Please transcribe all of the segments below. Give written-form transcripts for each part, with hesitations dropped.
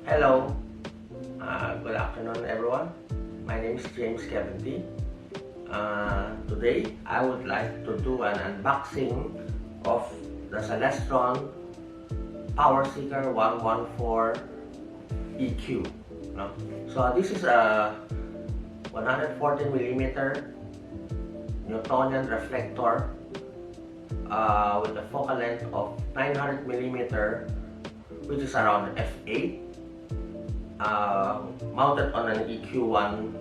Hello, good afternoon everyone. My name is James Kevin T. Today I would like to do an unboxing of the Celestron Powerseeker 114 EQ. No? So this is a 140mm Newtonian reflector with a focal length of 900mm, which is around f8, mounted on an EQ1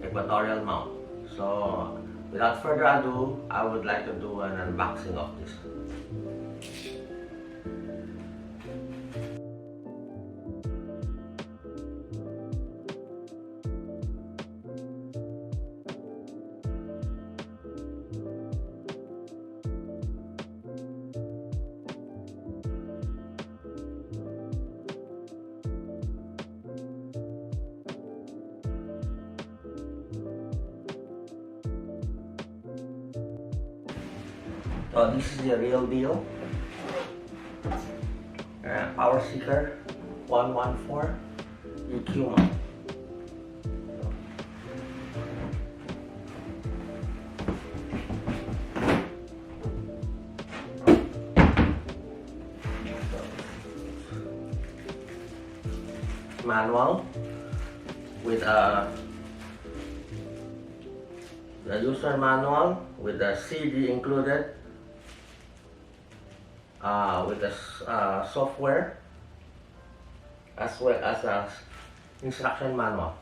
equatorial mount. So without further ado, I would like to do an unboxing of this. So this is the real deal. Powerseeker 114 EQ mount. Manual with the user manual with the CD included, with the software, as well as a instruction manual.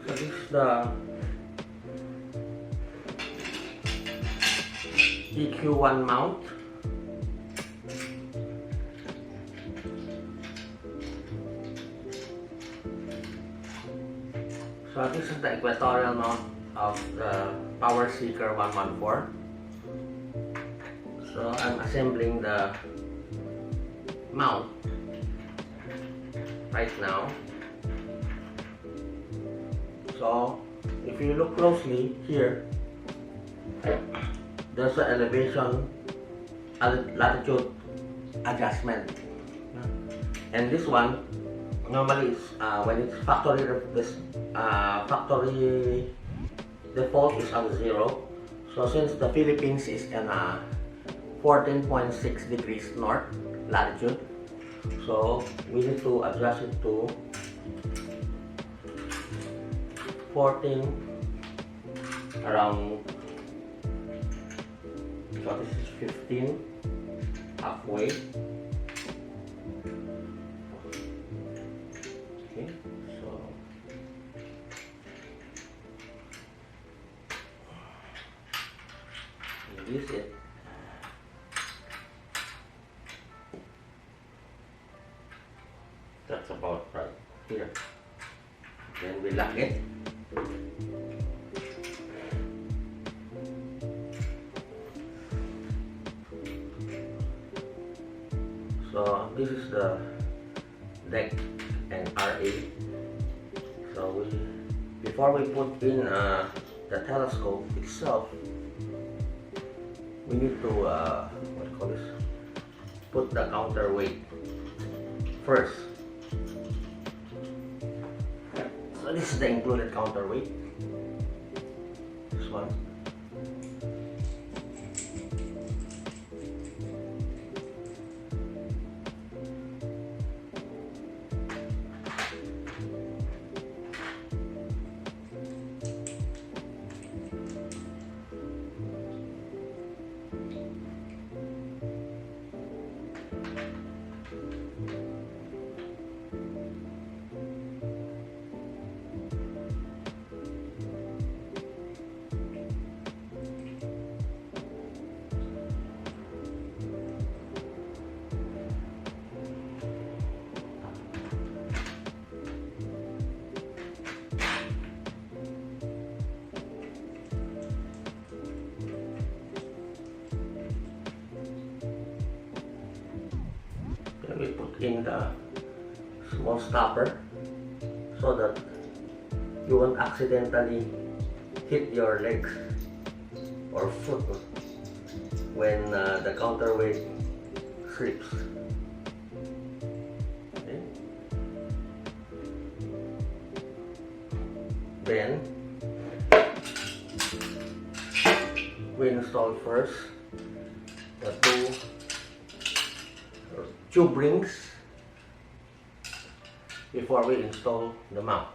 So this is the EQ1 mount. So this is the equatorial mount of the Powerseeker 114. So I'm assembling the mount right now. So if you look closely here, there's an elevation latitude adjustment, and this one normally is when it's factory default is on 0. So since the Philippines is in 14.6 degrees north latitude, so we need to adjust it to 14 around, so this is 15 halfway. Okay, so this is it. That's about right here. Then we lock it. So this is the deck and RA. So before we put in the telescope itself, we need to what do you call this? Put the counterweight first. So this is the included counterweight. This one. We put in the small stopper so that you won't accidentally hit your legs or foot when the counterweight slips. Okay. Then we install first the two rings before we install the mount.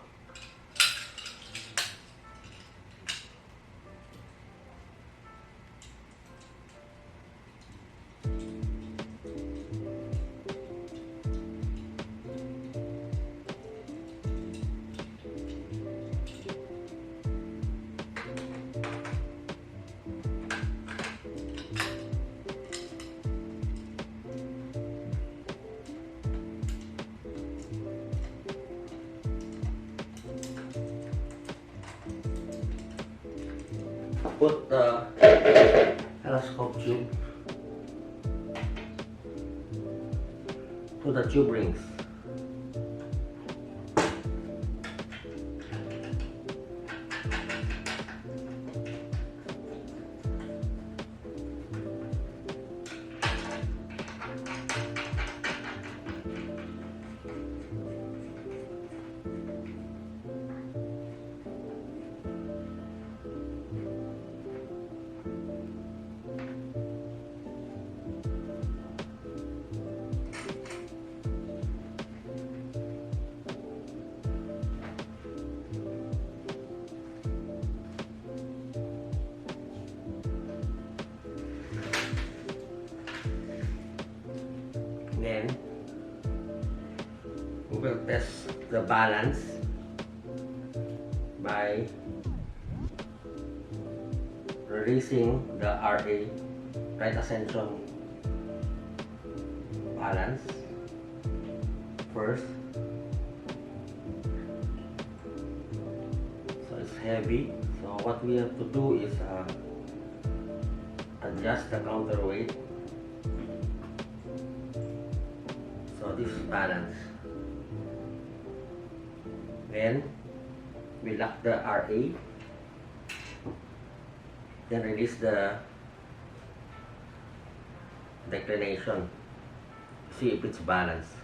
Put the telescope tube to the tube rings. Then we will test the balance by releasing the RA, right ascension balance first. So it's heavy, so what we have to do is adjust the counterweight balance. Then we lock the RA, then release the declination. See if it's balanced.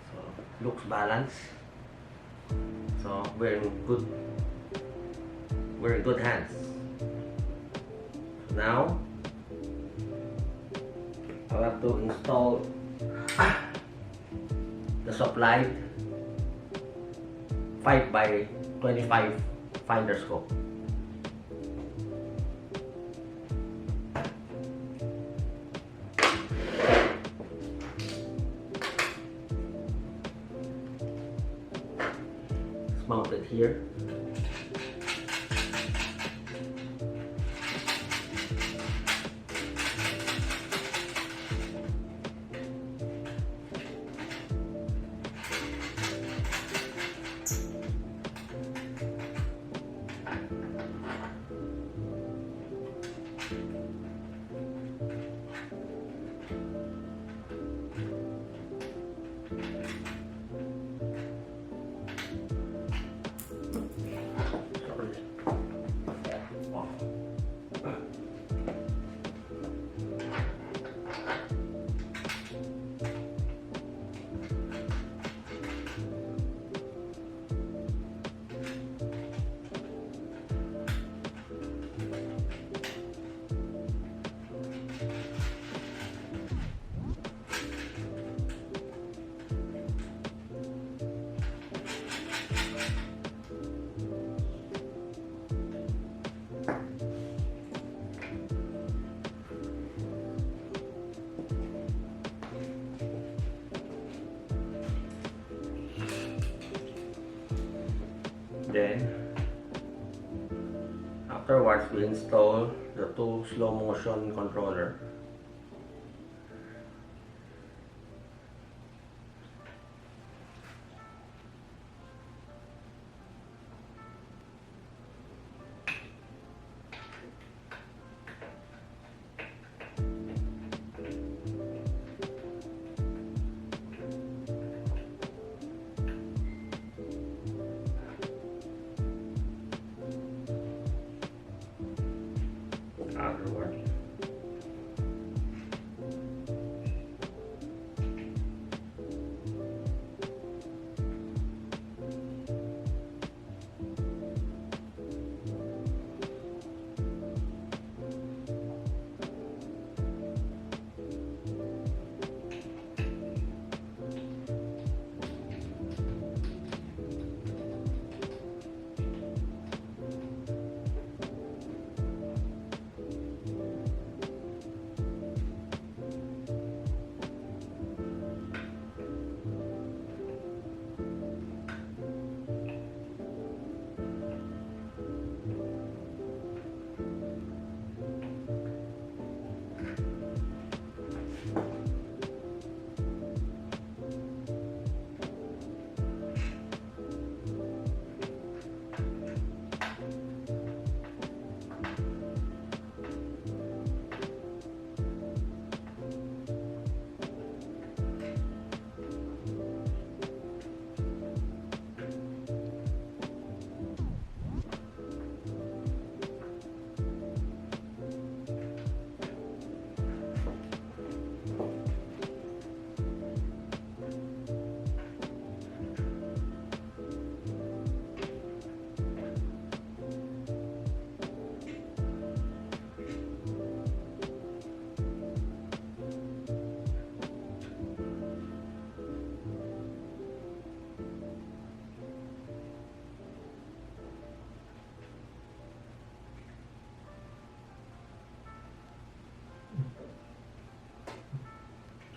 So looks balanced. So we're in good hands. Now I have to install the supplied 5x25 finder scope. It's mounted here. Then afterwards we install the two slow motion controller. Afterwards,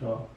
so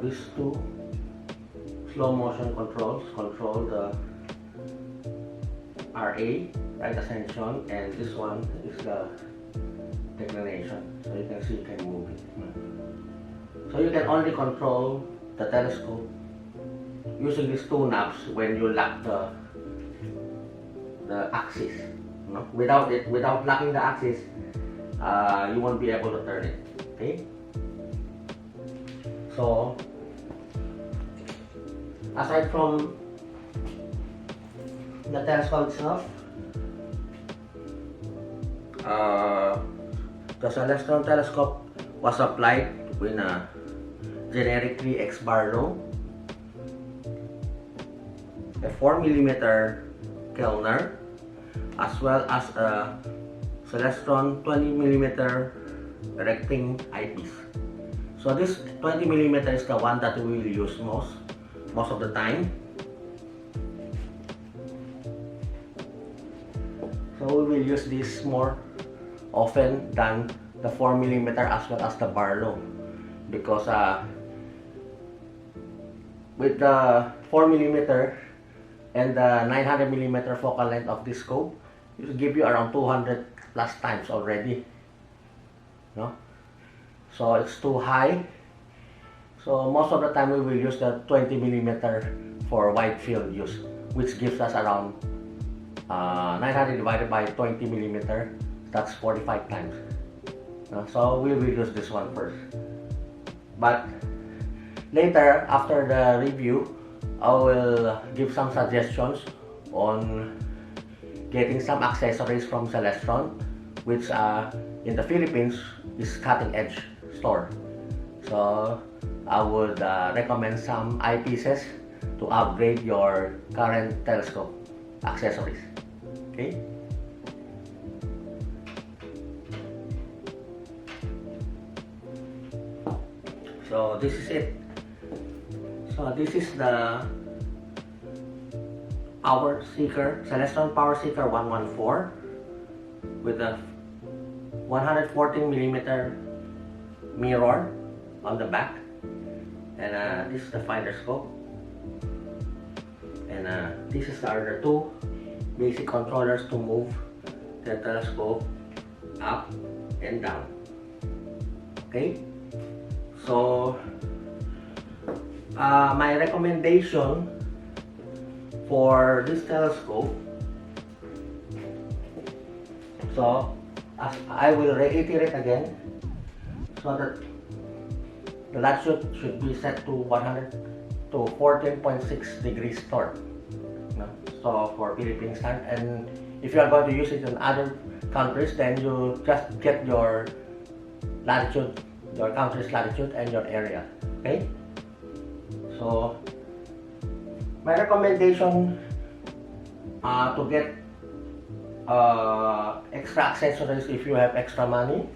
these two slow motion controls control the RA, right ascension, and this one is the declination. So you can see you can move it. So you can only control the telescope using these two knobs when you lock the axis. Without locking the axis, you won't be able to turn it. Okay. So aside from the telescope itself, the Celestron telescope was applied with a generic 3x Barlow, a 4mm Kellner, as well as a Celestron 20mm erecting eyepiece. So this 20mm is the one that we will use most of the time. So we will use this more often than the 4mm as well as the Barlow, because with the 4mm and the 900mm focal length of this scope, it will give you around 200 plus times already. So it's too high. So most of the time we will use the 20mm for wide field use, which gives us around 900 divided by 20mm, that's 45 times. So we will use this one first. But later, after the review, I will give some suggestions on getting some accessories from Celestron, which in the Philippines is cutting edge store. So I would recommend some eyepieces to upgrade your current telescope accessories. Okay. So this is it. So this is the Powerseeker, Celestron Powerseeker 114 with a 114mm mirror on the back, and this is the finder scope, and this is the other two basic controllers to move the telescope up and down. Okay, so my recommendation for this telescope, so as I will reiterate again, so that the latitude should be set to 100 to 14.6 degrees north. So for Philippines time, and if you are going to use it in other countries, then you just get your latitude, your country's latitude and your area. Okay. So my recommendation to get extra accessories, if you have extra money,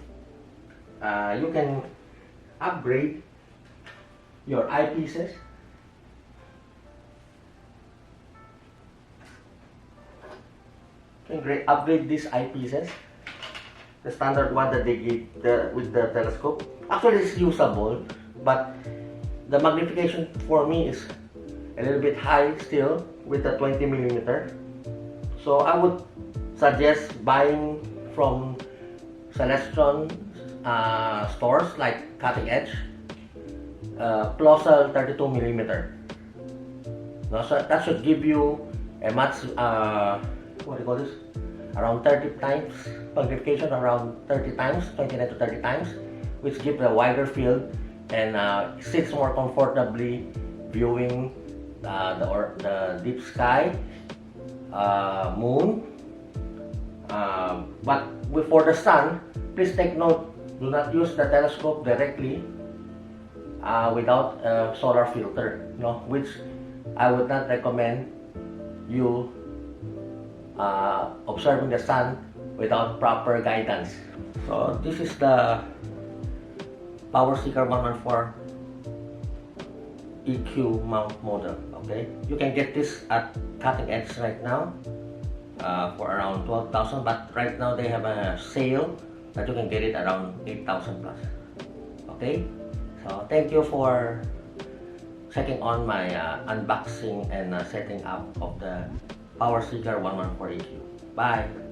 you can upgrade your eyepieces. You can upgrade these eyepieces, the standard one that they give with the telescope. Actually, it's usable, but the magnification for me is a little bit high still with the 20mm. So I would suggest buying from Celestron stores like Cutting Edge plus a 32mm. So that should give you a much what do you call this, around 30 times magnification, around 30 times, 29 to 30 times, which gives a wider field and sits more comfortably viewing the deep sky, moon. But for the sun, please take note, do not use the telescope directly without a solar filter, which I would not recommend you observing the sun without proper guidance. So this is the Powerseeker 114 EQ mount model. Okay, you can get this at Cutting Edge right now for around 12,000, but right now they have a sale that you can get it around 8,000 plus. Okay, so thank you for checking on my unboxing and setting up of the Powerseeker 114 EQ. Bye!